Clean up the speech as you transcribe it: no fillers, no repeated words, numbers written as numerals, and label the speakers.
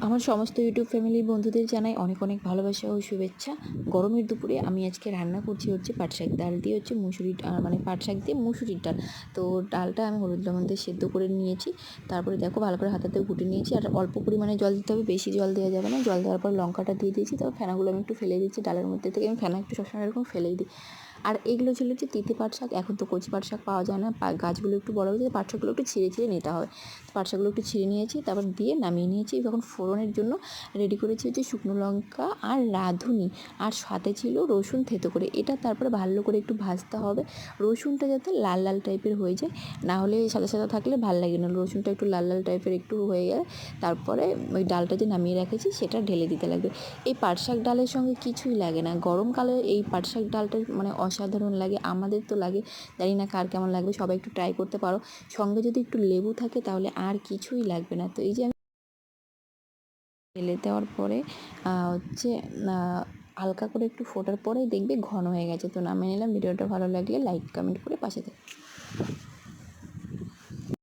Speaker 1: আমার সমস্ত ইউটিউব ফ্যামিলির বন্ধুদের জানাই অনেক অনেক ভালোবাসা ও শুভেচ্ছা। গরমের দুপুরে আমি আজকে রান্না করছি হচ্ছে পাট শাক ডাল দিয়ে, হচ্ছে মুসুরি মানে পাট শাক দিয়ে মুসুরির ডাল। তো ডালটা আমি হলুদ লবণ দিয়ে সেদ্ধ করে নিয়েছি। তারপরে দেখো ভালো করে হাতাতে ঘুটে নিয়েছি, আর অল্প পরিমাণে জল দিতে হবে, বেশি জল দেওয়া যাবে না। জল দেওয়ার পর লঙ্কাটা দিয়ে দিয়েছি। তারপর ফেনাগুলো আমি একটু ফেলে দিচ্ছি ডালের মধ্যে থেকে। আমি ফেনা একটু সবসময় এরকম ফেলেই দিই। আর এইগুলো ছিল হচ্ছে তিতে পাট শাক। এখন তো কচি পাট শাক পাওয়া যায় না, গাছগুলো একটু বড় হয়েছে, পাট শাকগুলো একটু ছিঁড়ে ছিঁড়ে নিতে হবে। পাট শাকগুলো একটু ছিঁড়ে নিয়েছি, তারপর দিয়ে নামিয়ে নিয়েছি। যখন ফোড়নের জন্য রেডি করেছি হচ্ছে শুকনো লঙ্কা আর রাঁধুনি, আর সাথে ছিল রসুন থেতো করে। এটা তারপরে ভালো করে একটু ভাজতে হবে। রসুনটা যাতে লাল লাল টাইপের হয়ে যায়, না হলে সাদা সাদা থাকলে ভালো লাগে না। রসুনটা একটু লাল লাল টাইপের একটু হয়ে গেলে তারপরে ওই ডালটা যে নামিয়ে রেখেছি সেটা ঢেলে দিতে লাগবে। এই পাট শাক ডালের সঙ্গে কিছুই লাগে না, গরমকালে এই পাট শাক ডালটা মানে অসাধারণ লাগে। আমাদের তো লাগে, জানি না কার কেমন লাগবে, সবাই একটু ট্রাই করতে পারো। সঙ্গে যদি একটু লেবু থাকে তাহলে আর কিছুই লাগবে না। তো এই যে ঢেলে দেওয়ার পরে হচ্ছে হালকা করে একটু ফোটার পরেই দেখবে ঘন হয়ে গেছে। তো নামিয়ে নিলাম। ভিডিওটা ভালো লাগলে লাইক কমেন্ট করে পাশে থাকবে।